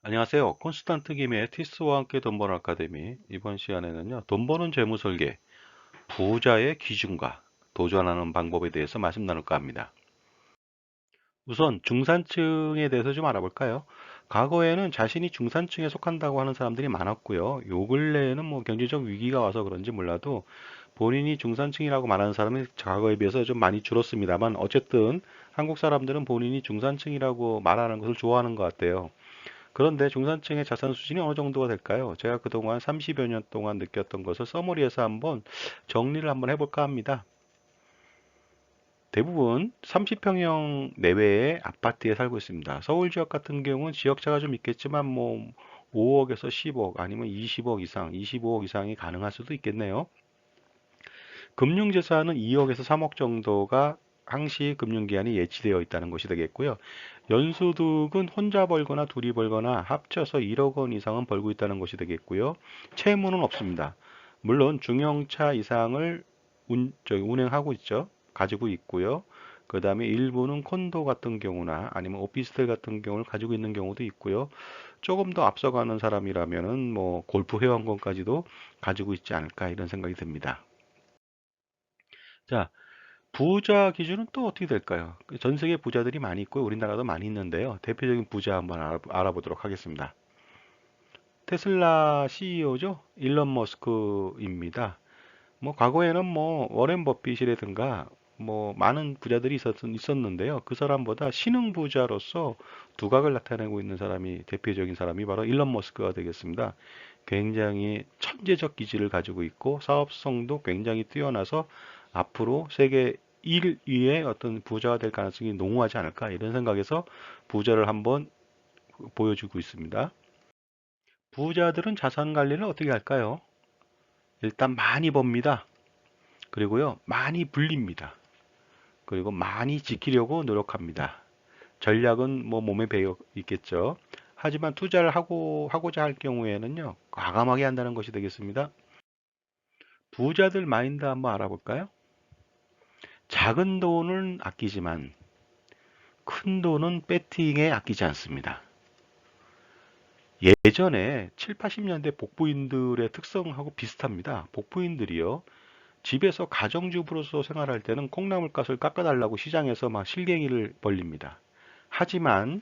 안녕하세요. 콘스탄트 김의 티스와 함께 돈 버는 아카데미. 이번 시간에는요, 돈 버는 재무 설계, 부자의 기준과 도전하는 방법에 대해서 말씀 나눌까 합니다. 우선 중산층에 대해서 좀 알아볼까요? 과거에는 자신이 중산층에 속한다고 하는 사람들이 많았고요. 요 근래에는 뭐 경제적 위기가 와서 그런지 몰라도 본인이 중산층이라고 말하는 사람이 과거에 비해서 좀 많이 줄었습니다만 어쨌든 한국 사람들은 본인이 중산층이라고 말하는 것을 좋아하는 것 같아요. 그런데 중산층의 자산 수준이 어느 정도가 될까요? 제가 그동안 30여 년 동안 느꼈던 것을 서머리해서 한번 정리를 한번 해볼까 합니다. 대부분 30평형 내외의 아파트에 살고 있습니다. 서울 지역 같은 경우는 지역차가 좀 있겠지만 뭐 5억에서 10억 아니면 20억 이상, 25억 이상이 가능할 수도 있겠네요. 금융자산은 2억에서 3억 정도가 항시 금융기한이 예치되어 있다는 것이 되겠고요. 연소득은 혼자 벌거나 둘이 벌거나 합쳐서 1억 원 이상은 벌고 있다는 것이 되겠고요. 채무는 없습니다. 물론 중형차 이상을 운행하고 있죠. 가지고 있고요. 그 다음에 일부는 콘도 같은 경우나 아니면 오피스텔 같은 경우를 가지고 있는 경우도 있고요. 조금 더 앞서가는 사람이라면은 뭐 골프 회원권까지도 가지고 있지 않을까 이런 생각이 듭니다. 자, 부자 기준은 또 어떻게 될까요? 전 세계 부자들이 많이 있고 우리나라도 많이 있는데요. 대표적인 부자 한번 알아보도록 하겠습니다. 테슬라 CEO죠. 일론 머스크입니다. 뭐 과거에는 뭐 워렌 버핏이라든가 뭐 많은 부자들이 있었는데요. 그 사람보다 신흥 부자로서 두각을 나타내고 있는 사람이 대표적인 사람이 바로 일론 머스크가 되겠습니다. 굉장히 천재적 기질을 가지고 있고 사업성도 굉장히 뛰어나서 앞으로 세계 1위의 어떤 부자가 될 가능성이 농후하지 않을까 이런 생각에서 부자를 한번 보여주고 있습니다. 부자들은 자산 관리를 어떻게 할까요? 일단 많이 법니다. 그리고요, 많이 불립니다. 그리고 많이 지키려고 노력합니다. 전략은 뭐 몸에 배어 있겠죠. 하지만 투자를 하고자 할 경우에는요, 과감하게 한다는 것이 되겠습니다. 부자들 마인드 한번 알아볼까요? 작은 돈은 아끼지만 큰 돈은 배팅에 아끼지 않습니다. 예전에 7, 80년대 복부인들의 특성하고 비슷합니다. 복부인들이요. 집에서 가정주부로서 생활할 때는 콩나물값을 깎아달라고 시장에서 막 실갱이를 벌립니다. 하지만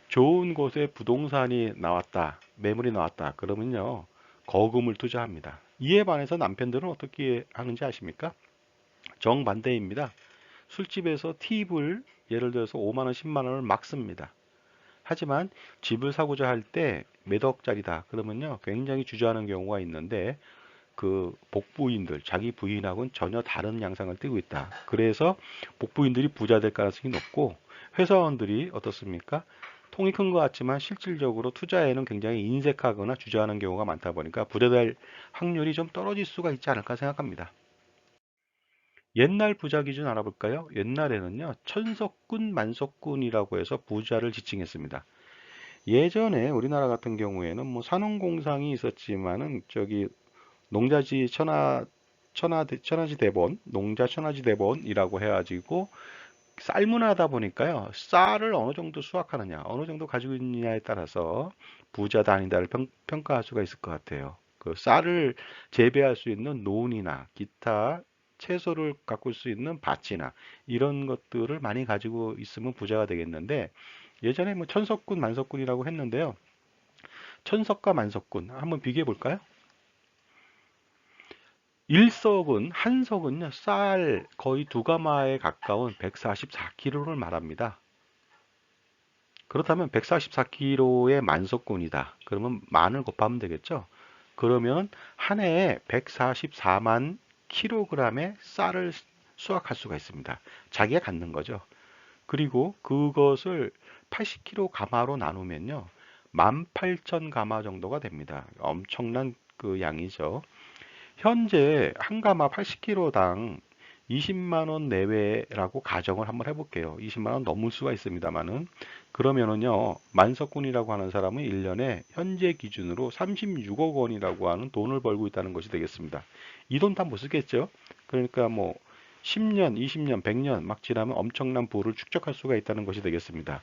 좋은 곳에 부동산이 나왔다, 매물이 나왔다, 그러면요, 거금을 투자합니다. 이에 반해서 남편들은 어떻게 하는지 아십니까? 정반대입니다. 술집에서 팁을 예를 들어서 5만 원, 10만 원을 막 씁니다. 하지만 집을 사고자 할 때 몇 억짜리다 그러면요 굉장히 주저하는 경우가 있는데 그 복부인들 자기 부인하고는 전혀 다른 양상을 띠고 있다. 그래서 복부인들이 부자 될 가능성이 높고 회사원들이 어떻습니까? 통이 큰 것 같지만 실질적으로 투자에는 굉장히 인색하거나 주저하는 경우가 많다 보니까 부자 될 확률이 좀 떨어질 수가 있지 않을까 생각합니다. 옛날 부자 기준 알아볼까요? 옛날에는요, 천석군, 만석군이라고 해서 부자를 지칭했습니다. 예전에 우리나라 같은 경우에는 뭐 산업공상이 있었지만은 저기 농자지 천하지 대본, 농자 천하지 대본이라고 해가지고 쌀 문화다 보니까요, 쌀을 어느 정도 수확하느냐, 어느 정도 가지고 있느냐에 따라서 부자다 아니다를 평가할 수가 있을 것 같아요. 그 쌀을 재배할 수 있는 논이나 기타 채소를 가꿀 수 있는 밭이나 이런 것들을 많이 가지고 있으면 부자가 되겠는데 예전에 뭐 천석군, 만석군이라고 했는데요. 천석과 만석군 한번 비교해 볼까요? 일석은 한 석은요 쌀 거의 두 가마에 가까운 144kg를 말합니다. 그렇다면 144kg의 만석군이다. 그러면 만을 곱하면 되겠죠? 그러면 한 해에 144만 킬로그램의 쌀을 수확할 수가 있습니다. 자기가 갖는 거죠. 그리고 그것을 80kg 가마로 나누면요. 18,000 가마 정도가 됩니다. 엄청난 그 양이죠. 현재 한 가마 80kg당 20만 원 내외라고 가정을 한번 해볼게요. 20만 원 넘을 수가 있습니다만은 그러면은요 만석군이라고 하는 사람은 1년에 현재 기준으로 36억 원이라고 하는 돈을 벌고 있다는 것이 되겠습니다. 이 돈 다 못 쓰겠죠? 그러니까 뭐 10년, 20년, 100년 막 지나면 엄청난 부를 축적할 수가 있다는 것이 되겠습니다.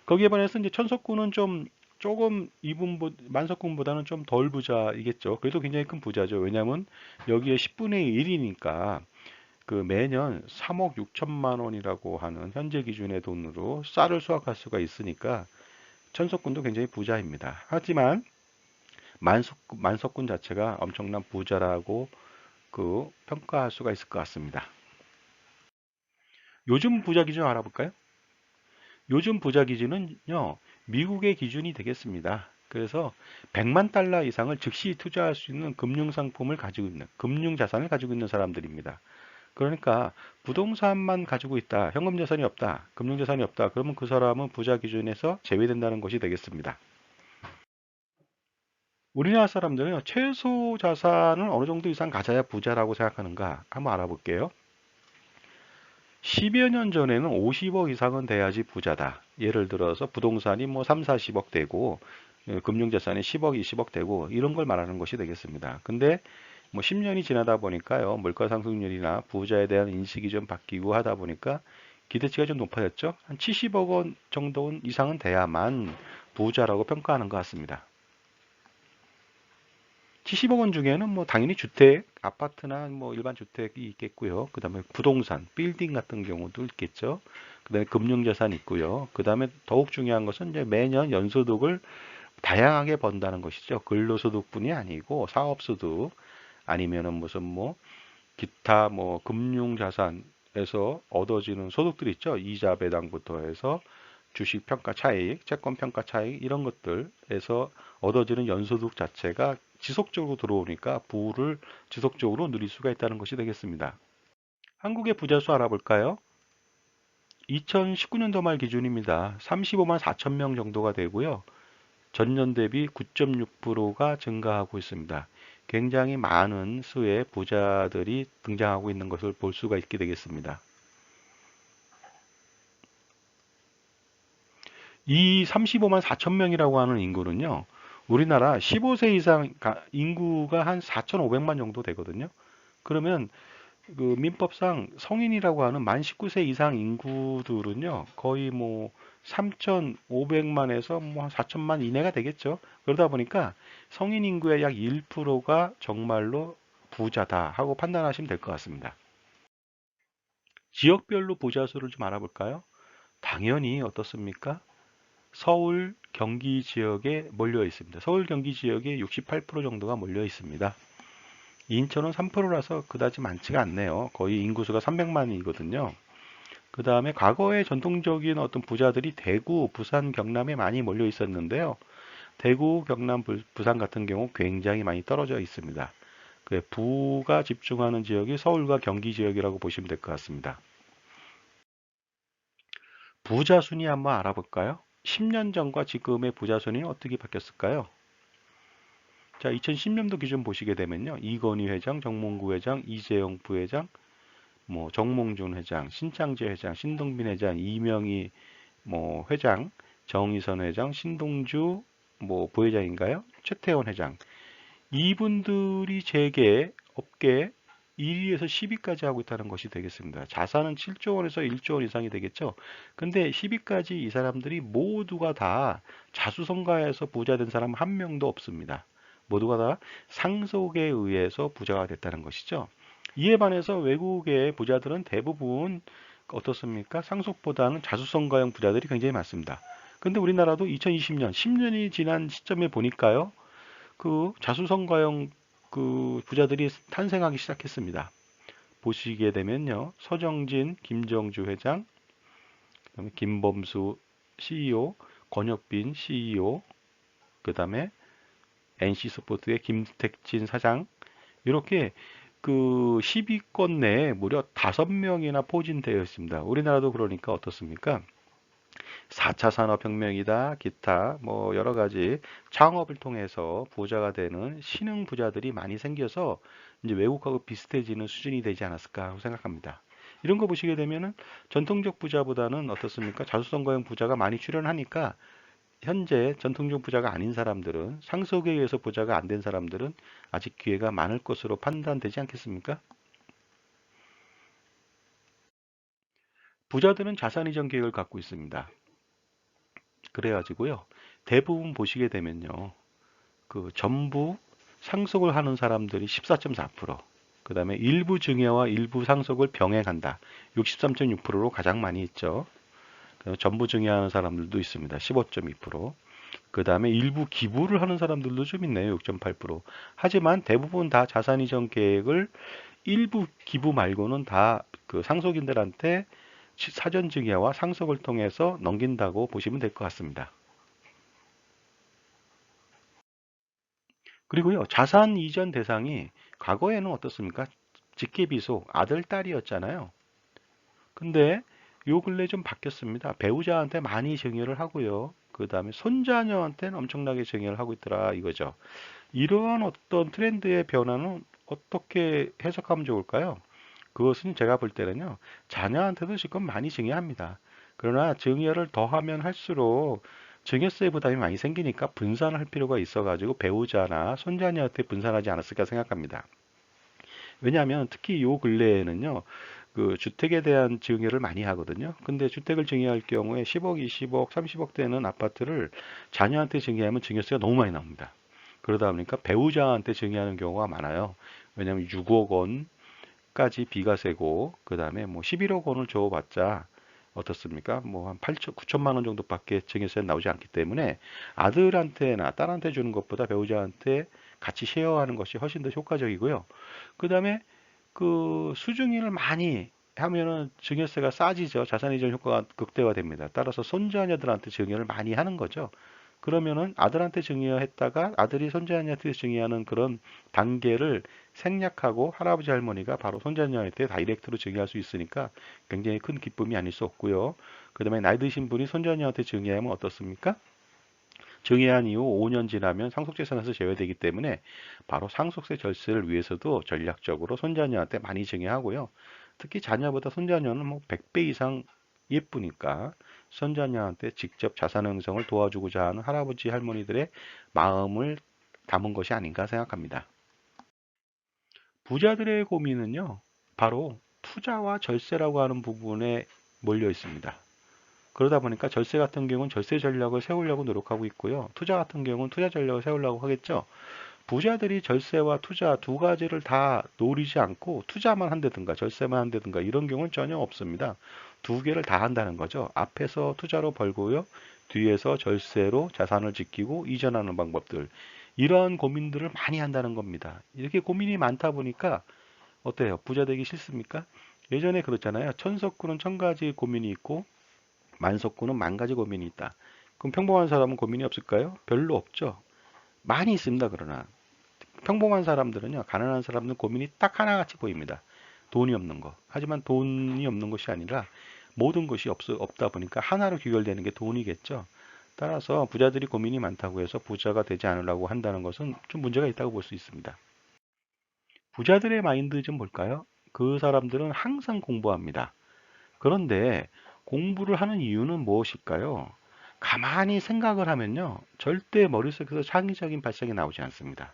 거기에 반해서 이제 천석군은 좀 조금 만석군보다는 좀 덜 부자이겠죠. 그래도 굉장히 큰 부자죠. 왜냐하면 여기에 10분의 1이니까 그 매년 3억 6천만 원이라고 하는 현재 기준의 돈으로 쌀을 수확할 수가 있으니까 천석군도 굉장히 부자입니다. 하지만 만석군 자체가 엄청난 부자라고 평가할 수가 있을 것 같습니다. 요즘 부자 기준 알아볼까요? 요즘 부자 기준은요, 미국의 기준이 되겠습니다. 그래서 100만 달러 이상을 즉시 투자할 수 있는 금융 상품을 가지고 있는, 금융 자산을 가지고 있는 사람들입니다. 그러니까 부동산만 가지고 있다, 현금 자산이 없다, 금융 자산이 없다, 그러면 그 사람은 부자 기준에서 제외된다는 것이 되겠습니다. 우리나라 사람들은 최소 자산을 어느 정도 이상 가져야 부자라고 생각하는가 한번 알아볼게요. 10여 년 전에는 50억 이상은 돼야지 부자다. 예를 들어서 부동산이 뭐 3, 40억 되고 금융자산이 10억, 20억 되고 이런 걸 말하는 것이 되겠습니다. 근데 뭐 10년이 지나다 보니까요. 물가 상승률이나 부자에 대한 인식이 좀 바뀌고 하다 보니까 기대치가 좀 높아졌죠. 한 70억 원 정도 이상은 돼야만 부자라고 평가하는 것 같습니다. 70억 원 중에는 뭐 당연히 주택, 아파트나 뭐 일반 주택이 있겠고요. 그다음에 부동산, 빌딩 같은 경우도 있겠죠. 그다음에 금융자산이 있고요. 그다음에 더욱 중요한 것은 이제 매년 연소득을 다양하게 번다는 것이죠. 근로소득뿐이 아니고 사업소득 아니면은 무슨 뭐 기타 뭐 금융자산에서 얻어지는 소득들 있죠. 이자 배당부터 해서 주식 평가 차익, 채권 평가 차익 이런 것들에서 얻어지는 연소득 자체가 지속적으로 들어오니까 부를 지속적으로 누릴 수가 있다는 것이 되겠습니다. 한국의 부자 수 알아볼까요? 2019년도 말 기준입니다. 35만 4천 명 정도가 되고요. 전년 대비 9.6%가 증가하고 있습니다. 굉장히 많은 수의 부자들이 등장하고 있는 것을 볼 수가 있게 되겠습니다. 이 35만 4천 명이라고 하는 인구는요, 우리나라 15세 이상 인구가 한 4,500만 정도 되거든요. 그러면 그 민법상 성인이라고 하는 만 19세 이상 인구들은요, 거의 뭐 3,500만에서 뭐 4천만 이내가 되겠죠. 그러다 보니까 성인 인구의 약 1%가 정말로 부자다 하고 판단하시면 될 것 같습니다. 지역별로 부자 수를 좀 알아볼까요? 당연히 어떻습니까? 서울, 경기 지역에 몰려 있습니다. 서울, 경기 지역에 68% 정도가 몰려 있습니다. 인천은 3%라서 그다지 많지가 않네요. 거의 인구수가 300만이거든요. 그 다음에 과거의 전통적인 어떤 부자들이 대구, 부산, 경남에 많이 몰려 있었는데요. 대구, 경남, 부산 같은 경우 굉장히 많이 떨어져 있습니다. 부가 집중하는 지역이 서울과 경기 지역이라고 보시면 될 것 같습니다. 부자 순위 한번 알아볼까요? 10년 전과 지금의 부자 순위는 어떻게 바뀌었을까요? 자, 2010년도 기준 보시게 되면요. 이건희 회장, 정몽구 회장, 이재용 부회장, 뭐 정몽준 회장, 신창재 회장, 신동빈 회장, 이명희 뭐 회장, 정의선 회장, 신동주 뭐 부회장인가요? 최태원 회장. 이분들이 재계 업계 1위에서 10위까지 하고 있다는 것이 되겠습니다. 자산은 7조 원에서 1조 원 이상이 되겠죠. 근데 10위까지 이 사람들이 모두가 다 자수성가해서 부자 된 사람 한 명도 없습니다. 모두가 다 상속에 의해서 부자가 됐다는 것이죠. 이에 반해서 외국의 부자들은 대부분 어떻습니까? 상속보다는 자수성가형 부자들이 굉장히 많습니다. 근데 우리나라도 2020년, 10년이 지난 시점에 보니까요. 자수성가형 부자들이 탄생하기 시작했습니다. 보시게 되면요. 서정진, 김정주 회장, 그다음에 김범수 CEO, 권혁빈 CEO, 그다음에 NC스포츠의 김택진 사장 이렇게 10위권 내에 무려 5명이나 포진되어 있습니다. 우리나라도 그러니까 어떻습니까? 4차 산업혁명이다, 기타 뭐 여러 가지 창업을 통해서 부자가 되는 신흥 부자들이 많이 생겨서 이제 외국하고 비슷해지는 수준이 되지 않았을까 하고 생각합니다. 이런 거 보시게 되면은 전통적 부자보다는 어떻습니까? 자수성가형 부자가 많이 출현하니까 현재 전통적 부자가 아닌 사람들은 상속에 의해서 부자가 안 된 사람들은 아직 기회가 많을 것으로 판단되지 않겠습니까? 부자들은 자산 이전 계획을 갖고 있습니다. 그래가지고요. 대부분 보시게 되면요. 그 전부 상속을 하는 사람들이 14.4%, 그 다음에 일부 증여와 일부 상속을 병행한다. 63.6%로 가장 많이 있죠. 전부 증여하는 사람들도 있습니다. 15.2%. 그 다음에 일부 기부를 하는 사람들도 좀 있네요. 6.8%. 하지만 대부분 다 자산 이전 계획을 일부 기부 말고는 다 그 상속인들한테 사전 증여와 상속을 통해서 넘긴다고 보시면 될 것 같습니다. 그리고요, 자산 이전 대상이 과거에는 어떻습니까? 직계비속, 아들, 딸이었잖아요. 근데 요 근래 좀 바뀌었습니다. 배우자한테 많이 증여를 하고요. 그 다음에 손자녀한테는 엄청나게 증여를 하고 있더라 이거죠. 이러한 어떤 트렌드의 변화는 어떻게 해석하면 좋을까요? 그것은 제가 볼 때는요, 자녀한테도 지금 많이 증여합니다. 그러나 증여를 더하면 할수록 증여세 부담이 많이 생기니까 분산할 필요가 있어가지고 배우자나 손자녀한테 분산하지 않았을까 생각합니다. 왜냐하면 특히 요 근래에는요, 그 주택에 대한 증여를 많이 하거든요. 근데 주택을 증여할 경우에 10억, 20억, 30억 되는 아파트를 자녀한테 증여하면 증여세가 너무 많이 나옵니다. 그러다 보니까 배우자한테 증여하는 경우가 많아요. 왜냐하면 6억 원까지 비과세고, 그 다음에 뭐 11억 원을 줘봤자 어떻습니까? 뭐 한 8천, 9천만 원 정도밖에 증여세 나오지 않기 때문에 아들한테나 딸한테 주는 것보다 배우자한테 같이 쉐어하는 것이 훨씬 더 효과적이고요. 그 다음에 그 수중인을 많이 하면은 증여세가 싸지죠. 자산이전 효과가 극대화됩니다. 따라서 손자녀들한테 증여를 많이 하는 거죠. 그러면은 아들한테 증여했다가 아들이 손자녀한테 증여하는 그런 단계를 생략하고 할아버지 할머니가 바로 손자녀한테 다이렉트로 증여할 수 있으니까 굉장히 큰 기쁨이 아닐 수 없고요. 그다음에 나이 드신 분이 손자녀한테 증여하면 어떻습니까? 증여한 이후 5년 지나면 상속재산에서 제외되기 때문에 바로 상속세 절세를 위해서도 전략적으로 손자녀한테 많이 증여하고요. 특히 자녀보다 손자녀는 뭐 100배 이상 예쁘니까 손자녀한테 직접 자산 형성을 도와주고자 하는 할아버지 할머니들의 마음을 담은 것이 아닌가 생각합니다. 부자들의 고민은요, 바로 투자와 절세라고 하는 부분에 몰려 있습니다. 그러다 보니까 절세 같은 경우는 절세 전략을 세우려고 노력하고 있고요. 투자 같은 경우는 투자 전략을 세우려고 하겠죠. 부자들이 절세와 투자 두 가지를 다 노리지 않고 투자만 한다든가 절세만 한다든가 이런 경우는 전혀 없습니다. 두 개를 다 한다는 거죠. 앞에서 투자로 벌고요. 뒤에서 절세로 자산을 지키고 이전하는 방법들. 이러한 고민들을 많이 한다는 겁니다. 이렇게 고민이 많다 보니까 어때요? 부자 되기 싫습니까? 예전에 그렇잖아요. 천석구는 천 가지 고민이 있고 만석구는 만 가지 고민이 있다. 그럼 평범한 사람은 고민이 없을까요? 별로 없죠. 많이 있습니다. 그러나 평범한 사람들은요, 가난한 사람들은 고민이 딱 하나같이 보입니다. 돈이 없는 거. 하지만 돈이 없는 것이 아니라 모든 것이 없다 보니까 하나로 귀결되는 게 돈이겠죠. 따라서 부자들이 고민이 많다고 해서 부자가 되지 않으려고 한다는 것은 좀 문제가 있다고 볼 수 있습니다. 부자들의 마인드 좀 볼까요? 그 사람들은 항상 공부합니다. 그런데 공부를 하는 이유는 무엇일까요? 가만히 생각을 하면요, 절대 머릿속에서 창의적인 발상이 나오지 않습니다.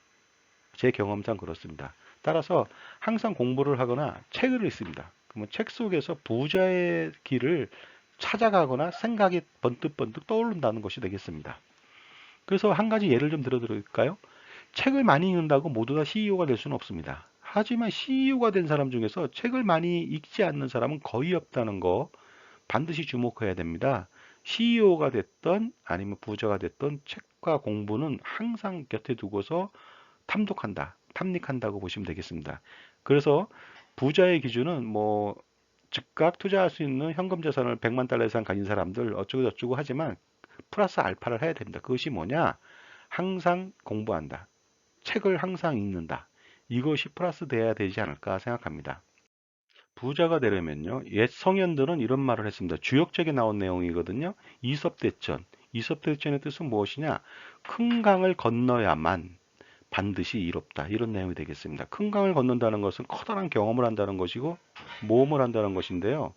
제 경험상 그렇습니다. 따라서 항상 공부를 하거나 책을 읽습니다. 그러면 책 속에서 부자의 길을 찾아가거나 생각이 번뜩번뜩 떠오른다는 것이 되겠습니다. 그래서 한 가지 예를 좀 들어드릴까요? 책을 많이 읽는다고 모두 다 CEO가 될 수는 없습니다. 하지만 CEO가 된 사람 중에서 책을 많이 읽지 않는 사람은 거의 없다는 거 반드시 주목해야 됩니다. CEO가 됐던 아니면 부자가 됐던 책과 공부는 항상 곁에 두고서 탐독한다, 탐닉한다고 보시면 되겠습니다. 그래서 부자의 기준은 뭐 즉각 투자할 수 있는 현금 자산을 100만 달러 이상 가진 사람들 어쩌고 저쩌고 하지만 플러스 알파를 해야 됩니다. 그것이 뭐냐? 항상 공부한다. 책을 항상 읽는다. 이것이 플러스 돼야 되지 않을까 생각합니다. 부자가 되려면요. 옛 성현들은 이런 말을 했습니다. 주역책에 나온 내용이거든요. 이섭대천. 이섭대천의 뜻은 무엇이냐? 큰 강을 건너야만 반드시 이롭다. 이런 내용이 되겠습니다. 큰 강을 건넌다는 것은 커다란 경험을 한다는 것이고 모험을 한다는 것인데요.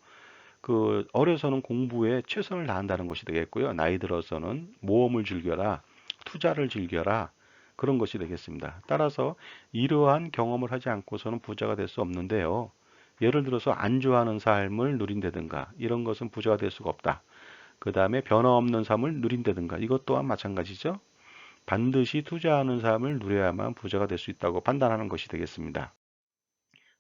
그 어려서는 공부에 최선을 다한다는 것이 되겠고요. 나이 들어서는 모험을 즐겨라. 투자를 즐겨라. 그런 것이 되겠습니다. 따라서 이러한 경험을 하지 않고서는 부자가 될 수 없는데요. 예를 들어서 안주하는 삶을 누린다든가 이런 것은 부자가 될 수가 없다. 그 다음에 변화 없는 삶을 누린다든가 이것 또한 마찬가지죠. 반드시 투자하는 삶을 누려야만 부자가 될 수 있다고 판단하는 것이 되겠습니다.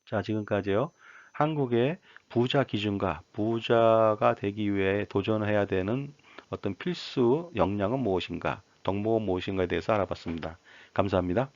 자, 지금까지요. 한국의 부자 기준과 부자가 되기 위해 도전해야 되는 어떤 필수 역량은 무엇인가, 덕목은 무엇인가에 대해서 알아봤습니다. 감사합니다.